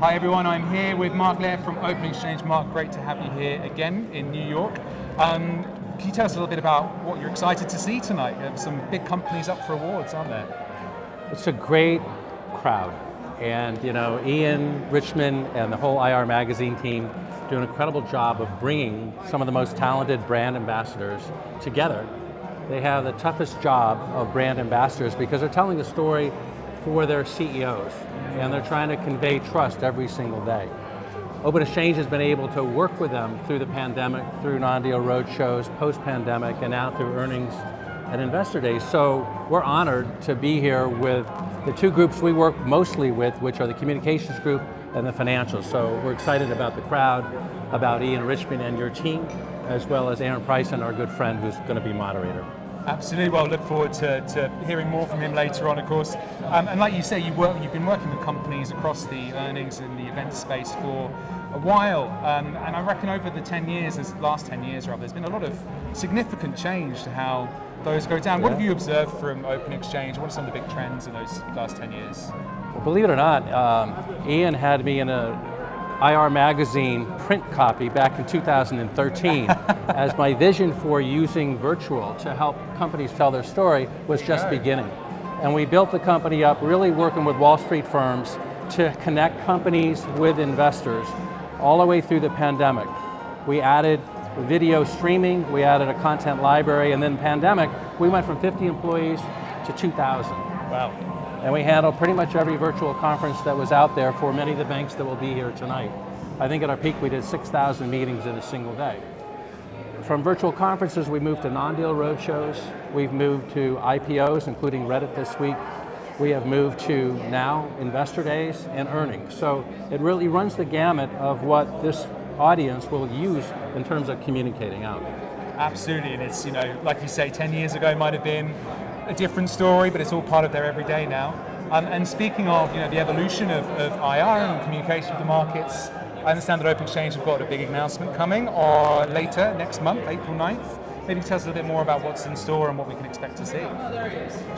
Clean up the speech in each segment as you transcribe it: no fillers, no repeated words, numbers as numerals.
Hi everyone, I'm here with Mark Loehr from OpenExchange. Mark, great to have you here again in New York. Can you tell us a little bit about what you're excited to see tonight? You have some big companies up for awards, aren't there? It's a great crowd. And you know, Ian Richman and the whole IR Magazine team do an incredible job of bringing some of the most talented brand ambassadors together. They have the toughest job of brand ambassadors because they're telling a story for their CEOs, and they're trying to convey trust every single day. OpenExchange has been able to work with them through the pandemic, through non-deal roadshows, post-pandemic, and now through earnings and investor days. So we're honored to be here with the two groups we work mostly with, which are the communications group and the financials. So we're excited about the crowd, about Ian Richman and your team, as well as Aaron Price, our good friend who's going to be moderator. Absolutely. Well, look forward to hearing more from him later on, of course. And like you say, you've been working with companies across the earnings and the event space for a while. And I reckon over the last 10 years, there's been a lot of significant change to how those go down. What have you observed from OpenExchange? What are some of the big trends in those last 10 years? Well, believe it or not, Ian had me in a IR Magazine print copy back in 2013 as my vision for using virtual to help companies tell their story was just beginning. And we built the company up really working with Wall Street firms to connect companies with investors all the way through the pandemic. We added video streaming, we added a content library, and then pandemic, we went from 50 employees to 2,000. Wow. And we handle pretty much every virtual conference that was out there for many of the banks that will be here tonight. I think at our peak we did 6,000 meetings in a single day. From virtual conferences we moved to non-deal roadshows, we've moved to IPOs, including Reddit this week. We have moved to now investor days and earnings. So it really runs the gamut of what this audience will use in terms of communicating out. Absolutely, and it's, like you say, 10 years ago might have been a different story, but it's all part of their everyday now. And speaking of the evolution of IR and communication with the markets, I understand that OpenExchange have got a big announcement coming or later next month, April 9th. Maybe tell us a little bit more about what's in store and what we can expect to see.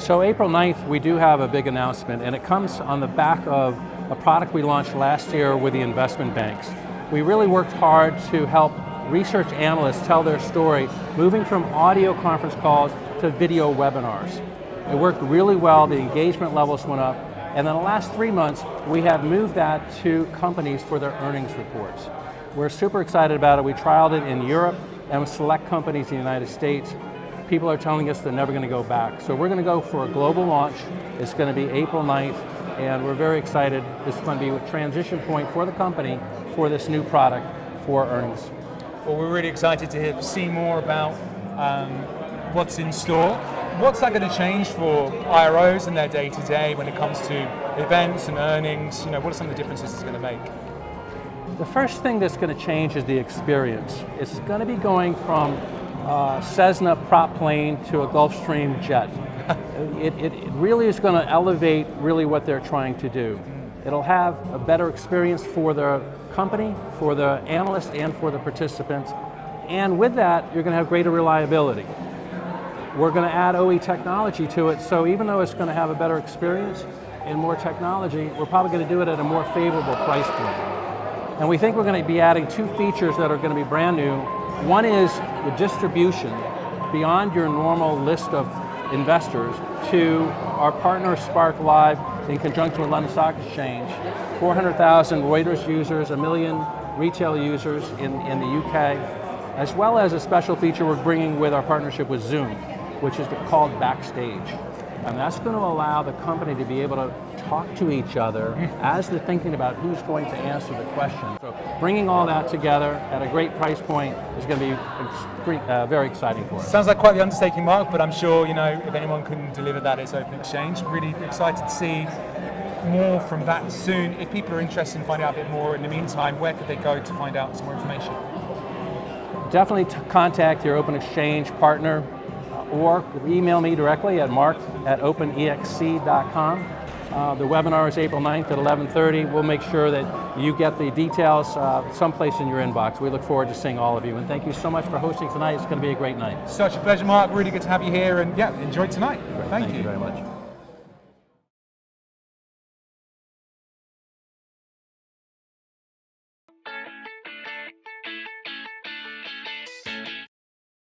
So April 9th, we do have a big announcement, and it comes on the back of a product we launched last year with the investment banks. We really worked hard to help research analysts tell their story, moving from audio conference calls to video webinars. It worked really well, the engagement levels went up, and in the last 3 months, we have moved that to companies for their earnings reports. We're super excited about it. We trialed it in Europe and with select companies in the United States. People are telling us they're never going to go back. So we're going to go for a global launch. It's going to be April 9th, and we're very excited. This is going to be a transition point for the company for this new product for earnings. Well, we're really excited to see more about what's in store. What's that going to change for IROs in their day-to-day when it comes to events and earnings? What are some of the differences it's going to make? The first thing that's going to change is the experience. It's going to be going from Cessna prop plane to a Gulfstream jet. It really is going to elevate really what they're trying to do. It'll have a better experience for the company, for the analysts, and for the participants. And with that, you're going to have greater reliability. We're going to add OE technology to it, so even though it's going to have a better experience and more technology, we're probably going to do it at a more favorable price point. And we think we're going to be adding two features that are going to be brand new. One is the distribution beyond your normal list of investors to our partner Spark Live in conjunction with London Stock Exchange. 400,000 Reuters users, 1 million retail users in the UK, as well as a special feature we're bringing with our partnership with Zoom, which is called Backstage. And that's going to allow the company to be able to talk to each other as they're thinking about who's going to answer the question. So bringing all that together at a great price point is going to be very exciting for us. Sounds like quite the undertaking, Mark, but I'm sure if anyone can deliver that, it's OpenExchange. Really excited to see more from that soon. If people are interested in finding out a bit more in the meantime, where could they go to find out some more information? Definitely contact your OpenExchange partner or email me directly at mark@openexc.com. The webinar is April 9th at 11:30. We'll make sure that you get the details someplace in your inbox. We look forward to seeing all of you, and thank you so much for hosting tonight. It's going to be a great night. Such a pleasure, Mark. Really good to have you here, and enjoy tonight. Thank you very much.